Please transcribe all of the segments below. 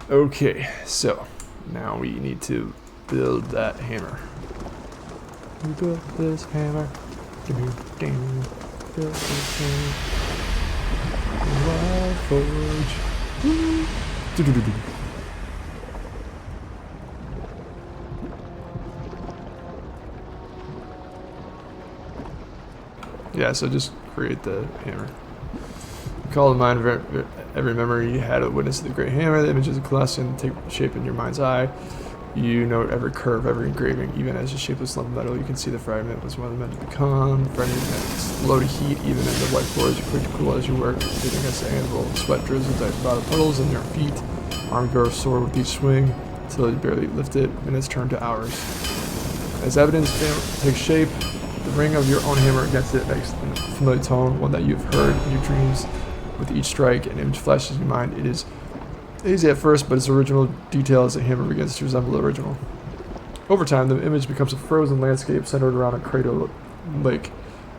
Okay, so now we need to build that hammer. We built this hammer. Build this hammer. Wild forge. Yeah, so just create the hammer. Call to mind every memory you had a witness of the great hammer. The images of collection take shape in your mind's eye. You note every curve, every engraving, even as a shapeless lump of metal. You can see the fragment was what it meant to become. The fragment meant low to heat, even in the white forge. Quick to cool as you work. Hitting against the anvil, sweat drizzles like bottom puddles in your feet. Arm grows sore with each swing until you barely lift it. Minutes turn to hours. As evidence takes shape, the ring of your own hammer against it makes a familiar tone, one that you've heard in your dreams. With each strike, an image flashes in your mind. It is easy at first, but its original detail as the hammer begins to resemble the original. Over time, the image becomes a frozen landscape centered around a crater lake.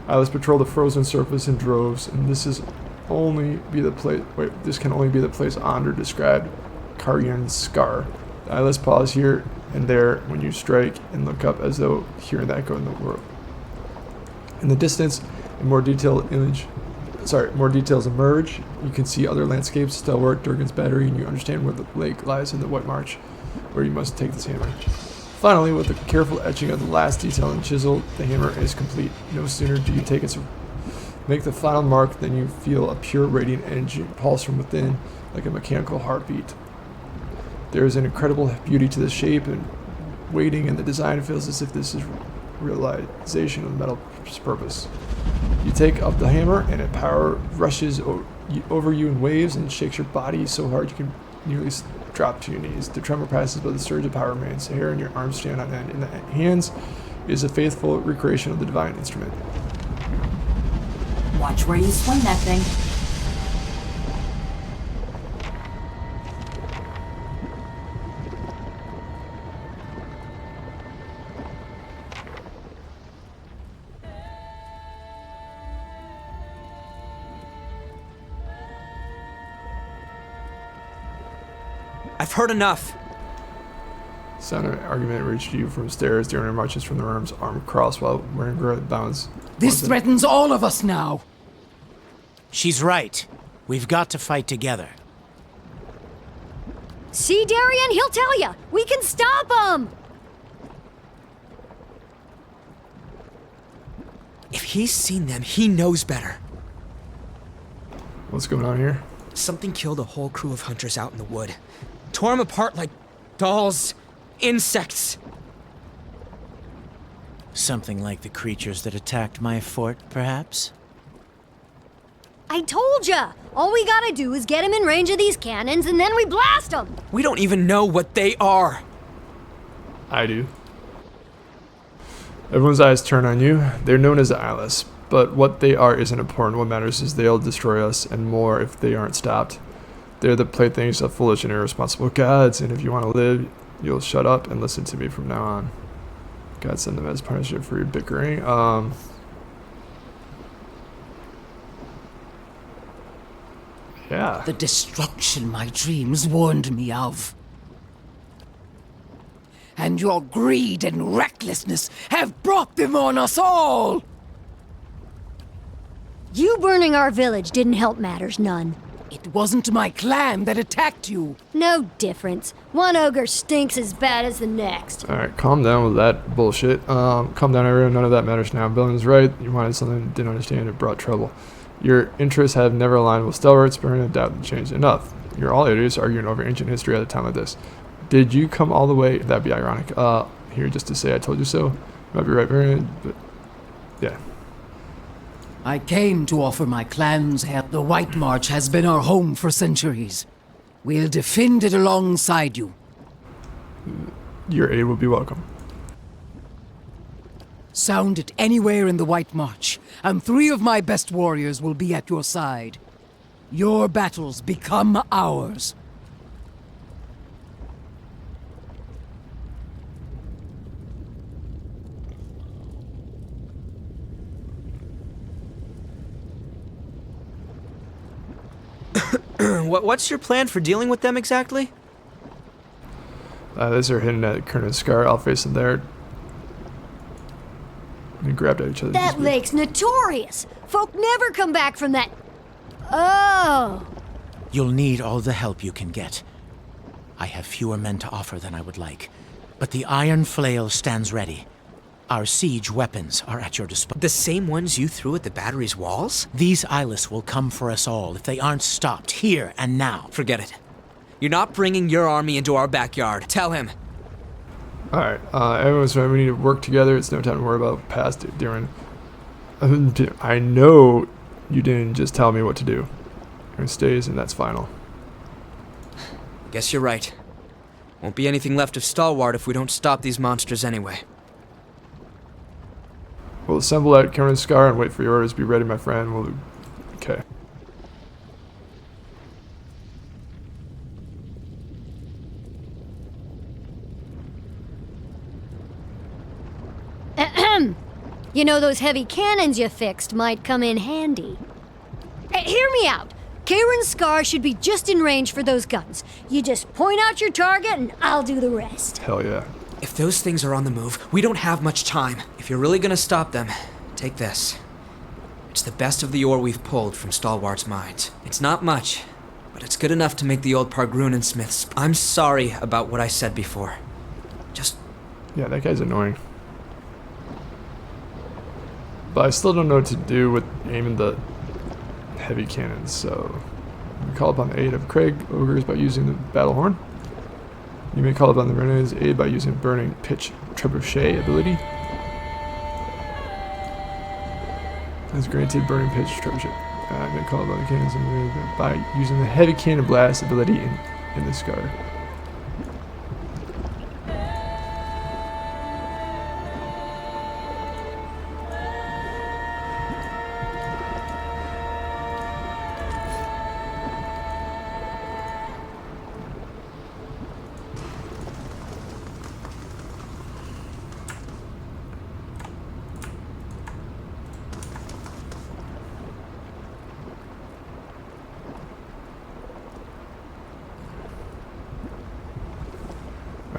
Eyeless patrol the frozen surface in droves, and this can only be the place Ondra described Cayron's scar. The eyeless pause here and there when you strike and look up as though hearing the echo in the world. In the distance, more details emerge. You can see other landscapes, Stalwart, Durgan's Battery, and you understand where the lake lies in the White March, where you must take this hammer. Finally, with the careful etching of the last detail and chisel, the hammer is complete. No sooner do you make the final mark than you feel a pure radiant energy pulse from within, like a mechanical heartbeat. There is an incredible beauty to the shape and weighting, and the design feels as if this is realization of metal's purpose. You take up the hammer, and its power rushes over you in waves and shakes your body so hard you can nearly drop to your knees. The tremor passes, but the surge of power remains. The hair in your arms stand on end. In the hands is a faithful recreation of the divine instrument. Watch where you swing that thing. I've heard enough. Sound of argument reached you from stairs. Deryan marches from the rooms, arm crossed, while Wengra bounds. This threatens all of us now. She's right. We've got to fight together. See, Deryan? He'll tell ya. We can stop him! If he's seen them, he knows better. What's going on here? Something killed a whole crew of hunters out in the wood. Tore them apart like dolls, insects. Something like the creatures that attacked my fort, perhaps? I told ya! All we gotta do is get him in range of these cannons, and then we blast him! We don't even know what they are. I do. Everyone's eyes turn on you. They're known as the Eyeless, but what they are isn't important. What matters is they'll destroy us, and more if they aren't stopped. They're the playthings of foolish and irresponsible gods, and if you want to live, you'll shut up and listen to me from now on. God send them as punishment for your bickering. Yeah. The destruction my dreams warned me of. And your greed and recklessness have brought them on us all! You burning our village didn't help matters none. It wasn't my clan that attacked you. No difference. One ogre stinks as bad as the next. Alright, calm down with that bullshit. Calm down, everyone. None of that matters now. Billions right. You wanted something, didn't understand, it brought trouble. Your interests have never aligned with Stalwart's, but no doubt changed enough. You're all idiots arguing over ancient history at a time like this. Did you come all the way? That'd be ironic. Here just to say I told you so. Might be right, Beregan, but yeah. I came to offer my clan's help. The White March has been our home for centuries. We'll defend it alongside you. Your aid will be welcome. Sound it anywhere in the White March, and 3 of my best warriors will be at your side. Your battles become ours. What's your plan for dealing with them exactly? These are hidden at Cayron Scar. I'll face them there. We grabbed at each other. That lake's notorious. Folk never come back from that. Oh. You'll need all the help you can get. I have fewer men to offer than I would like, but the iron flail stands ready. Our siege weapons are at your disposal. The same ones you threw at the battery's walls? These eyeless will come for us all if they aren't stopped here and now. Forget it. You're not bringing your army into our backyard. Tell him. Alright, everyone's right. We need to work together. It's no time to worry about past Deryan. I know you didn't just tell me what to do. It stays, and that's final. Guess you're right. Won't be anything left of Stalwart if we don't stop these monsters anyway. We'll assemble at Cayron Scar and wait for your orders. Be ready, my friend. We'll... Okay. You know, those heavy cannons you fixed might come in handy. Hear me out. Cayron Scar should be just in range for those guns. You just point out your target and I'll do the rest. Hell yeah. If those things are on the move, we don't have much time. If you're really gonna stop them, take this. It's the best of the ore we've pulled from Stalwart's mines. It's not much, but it's good enough to make the old Pargrunen smiths. I'm sorry about what I said before. Just... Yeah, that guy's annoying. But I still don't know what to do with aiming the heavy cannons, so we call upon the aid of Craig ogres by using the battle horn. You may call upon the Renegades' aid by using burning pitch trebuchet ability. As granted, burning pitch trebuchet. You may call upon the cannons by using the heavy cannon blast ability in the scar.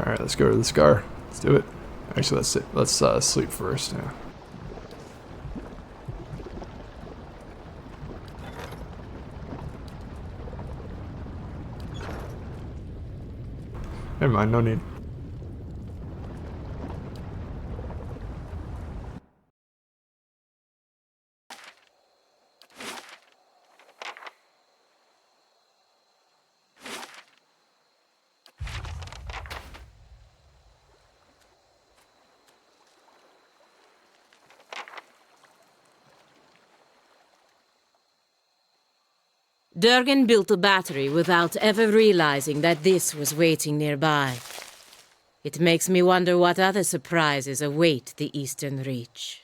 Alright, let's go to the scar. Let's do it. Actually, let's sleep first. Yeah. Never mind, no need. Deryan built a battery without ever realizing that this was waiting nearby. It makes me wonder what other surprises await the Eastern Reach.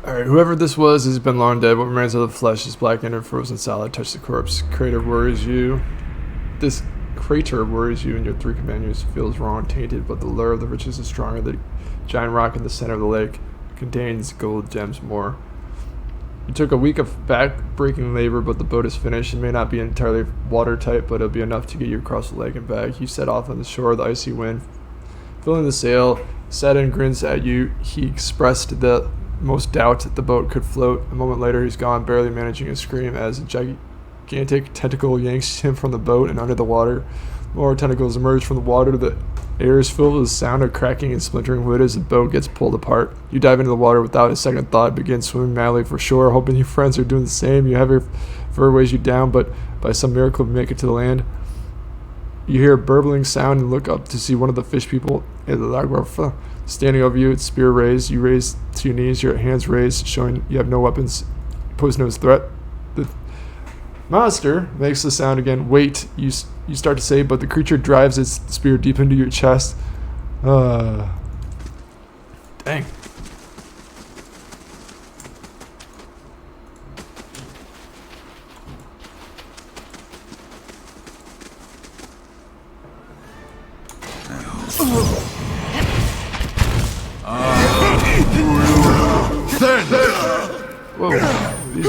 Alright, whoever this was has been long dead. What remains of the flesh is blackened and frozen solid. Touch the corpse. Crater worries you. This crater worries you and your 3 companions. Feels wrong, tainted, but the lure of the riches is stronger. The giant rock in the center of the lake contains gold gems more. It took a week of back-breaking labor, but the boat is finished. It may not be entirely watertight, but it'll be enough to get you across the lake and back. You set off on the shore, the icy wind filling the sail. Saturn grins at you. He expressed the most doubt that the boat could float. A moment later, he's gone, barely managing a scream as a gigantic tentacle yanks him from the boat and under the water. More tentacles emerge from the water. The air is filled with the sound of cracking and splintering wood as the boat gets pulled apart. You dive into the water without a second thought, begin swimming madly for shore, hoping your friends are doing the same. You have your fur weighs you down, but by some miracle you make it to the land. You hear a burbling sound and look up to see one of the fish people standing over you, its spear raised. You raise to your knees, your hands raised, showing you have no weapons. You pose no threat. The monster makes the sound again. Wait, you start to say, but the creature drives its spear deep into your chest. Dang. Whoa, these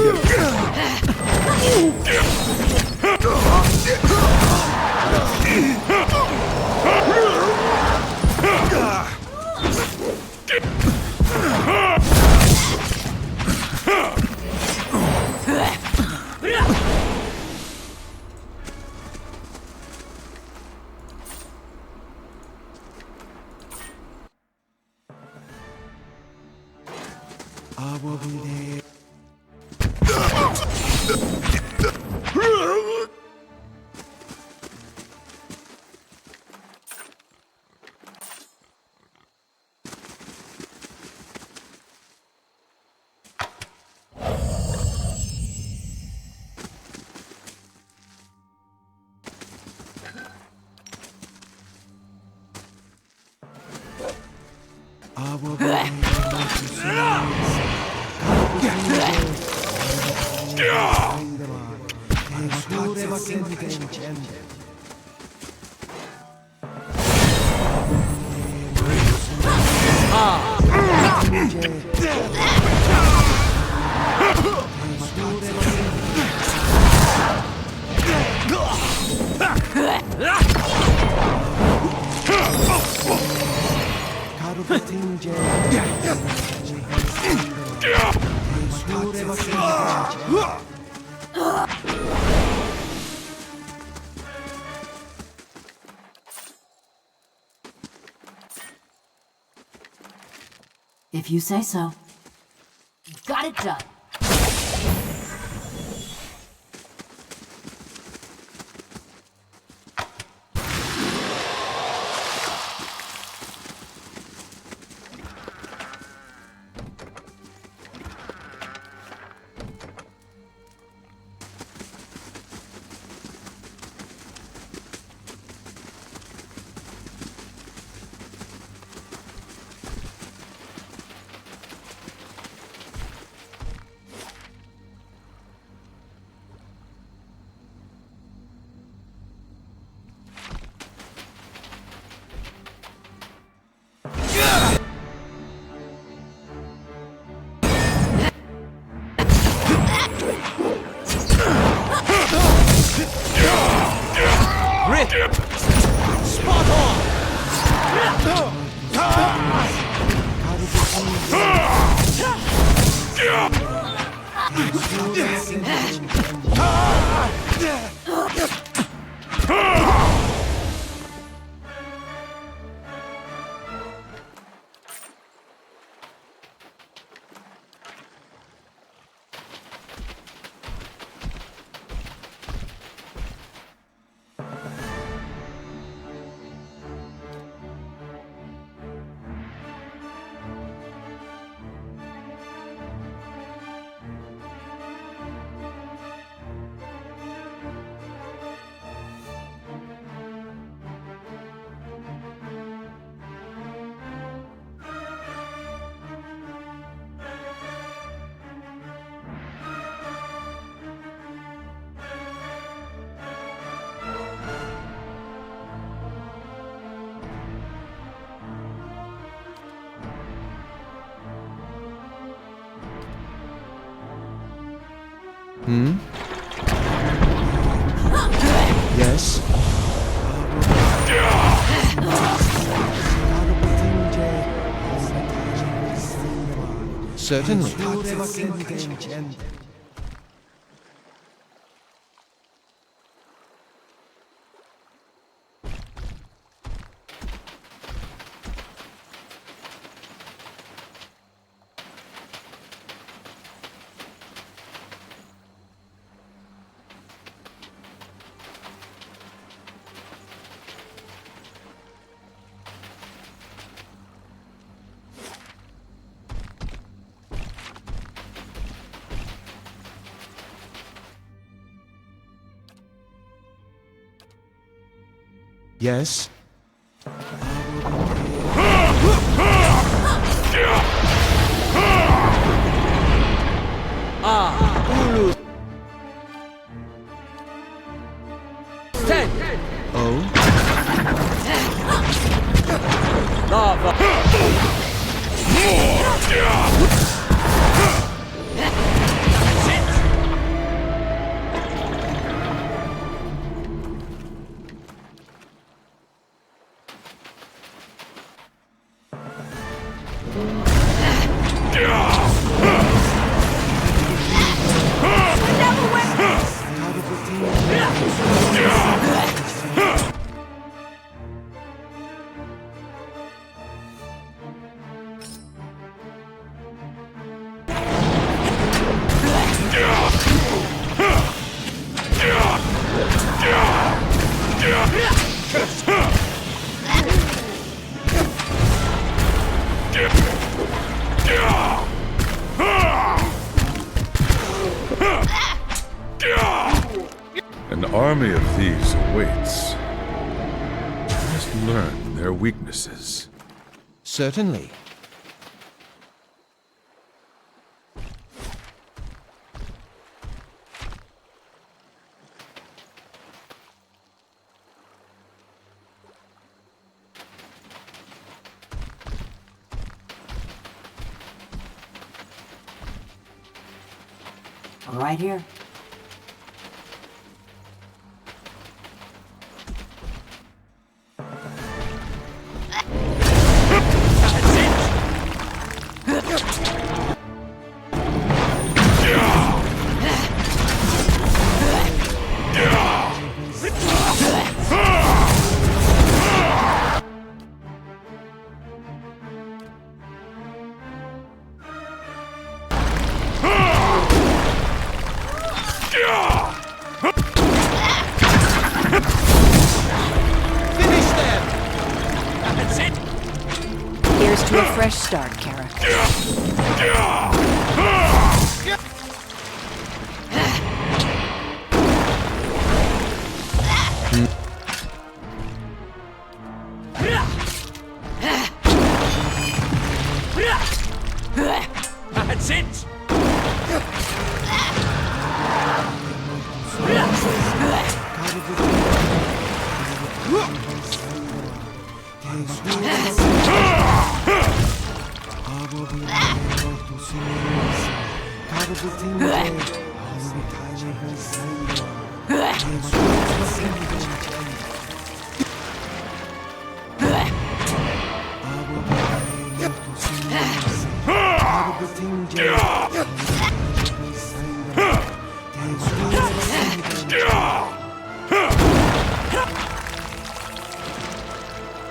If you say so. Got it done. Yes? Certainly. Yes? An army of thieves awaits. I must learn their weaknesses. Certainly. Right here. Here's to a fresh start, Kara. That's it!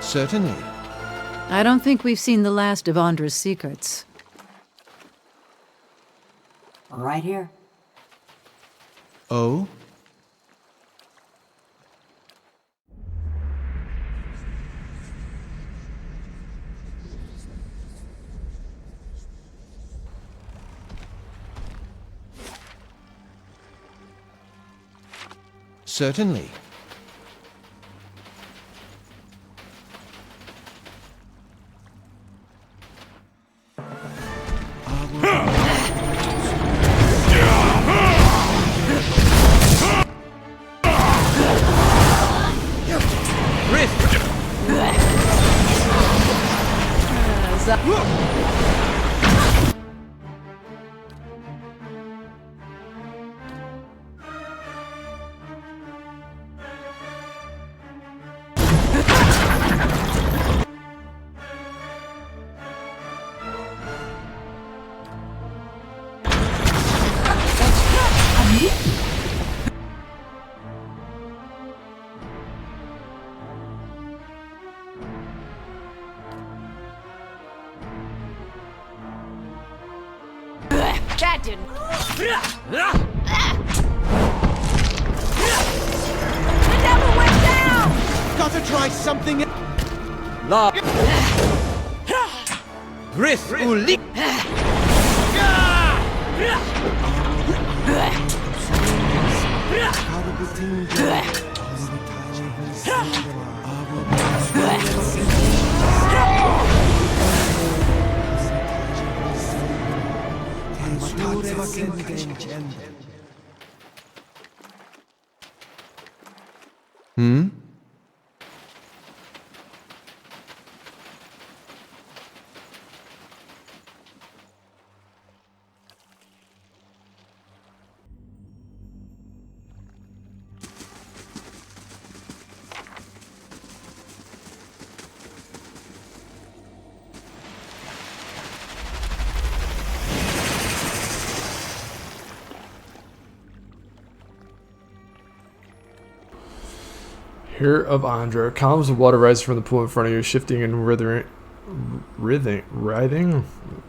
Certainly. I don't think we've seen the last of Ondra's secrets. Right here. Oh? Certainly. That didn't. It never went down! Gotta try something. La. Grith Uli. Hmm? Here of Ondra, columns of water rise from the pool in front of you, shifting and writhing,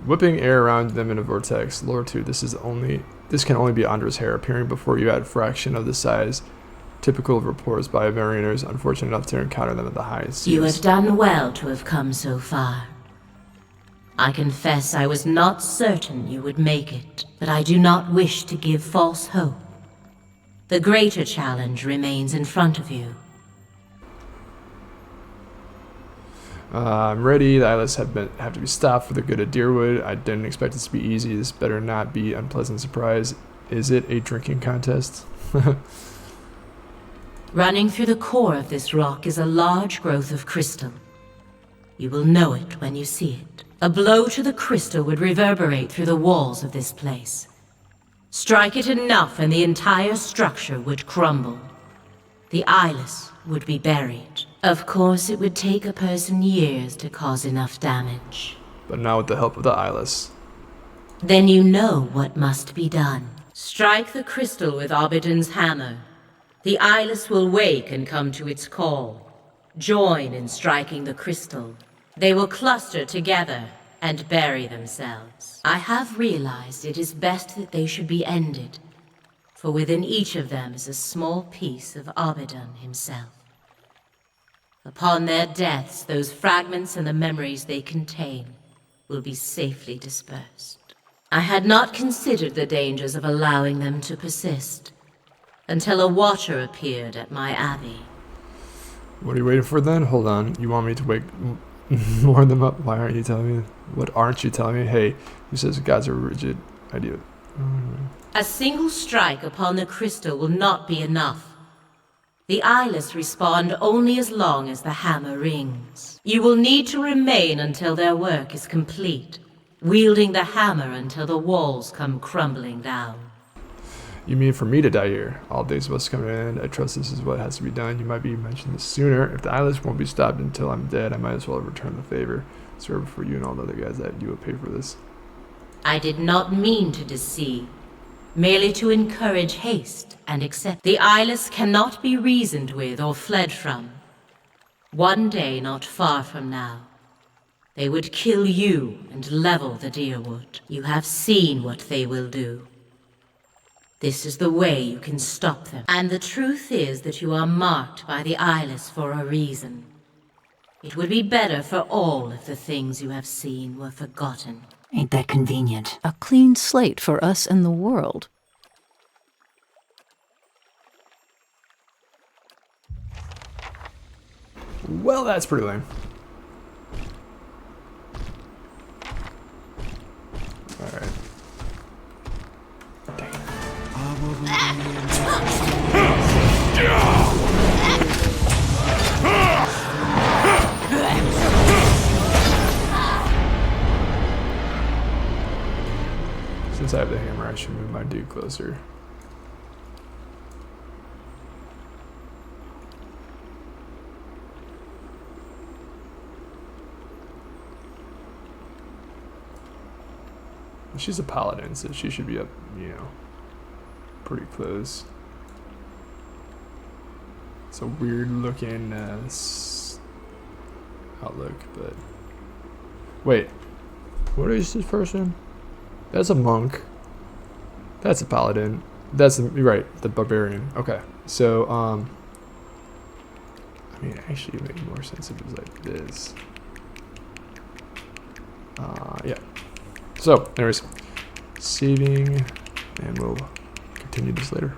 whipping air around them in a vortex. Lore 2, this can only be Ondra's hair, appearing before you at a fraction of the size typical of reports by mariners unfortunate enough to encounter them at the high seas. You have done well to have come so far. I confess I was not certain you would make it, but I do not wish to give false hope. The greater challenge remains in front of you. I'm ready. The Eyeless have to be stopped for the good of Deerwood. I didn't expect it to be easy. This better not be an unpleasant surprise. Is it a drinking contest? Running through the core of this rock is a large growth of crystal. You will know it when you see it. A blow to the crystal would reverberate through the walls of this place. Strike it enough and the entire structure would crumble. The Eyeless would be buried. Of course, it would take a person years to cause enough damage. But now with the help of the Eyeless. Then you know what must be done. Strike the crystal with Abydon's hammer. The Eyeless will wake and come to its call. Join in striking the crystal. They will cluster together and bury themselves. I have realized it is best that they should be ended, for within each of them is a small piece of Abydon himself. Upon their deaths, those fragments and the memories they contain will be safely dispersed. I had not considered the dangers of allowing them to persist, until a watcher appeared at my abbey. What are you waiting for then? Hold on. You want me to warn them up? Why aren't you telling me? What aren't you telling me? Hey, who says gods are rigid? Idea. A single strike upon the crystal will not be enough. The Eyeless respond only as long as the hammer rings. You will need to remain until their work is complete, wielding the hammer until the walls come crumbling down. You mean for me to die here? All days must come to an end. I trust this is what has to be done. You might be mentioned this sooner. If the Eyeless won't be stopped until I'm dead, I might as well return the favor. Serve for you and all the other guys that you will pay for this. I did not mean to deceive, merely to encourage haste and accept. The Eyeless cannot be reasoned with or fled from. One day not far from now, they would kill you and level the Deerwood. You have seen what they will do. This is the way you can stop them. And the truth is that you are marked by the Eyeless for a reason. It would be better for all if the things you have seen were forgotten. Ain't that convenient? A clean slate for us and the world. Well, that's pretty lame. Alright. Since I have the hammer, I should move my dude closer. She's a paladin, so she should be up, you know, pretty close. It's a weird looking outlook, but wait, what is this person? That's a monk. That's a paladin. That's you're right, the barbarian. Okay, so I mean, actually, it would make more sense if it was like this. Yeah. So, anyways, saving, and we'll continue this later.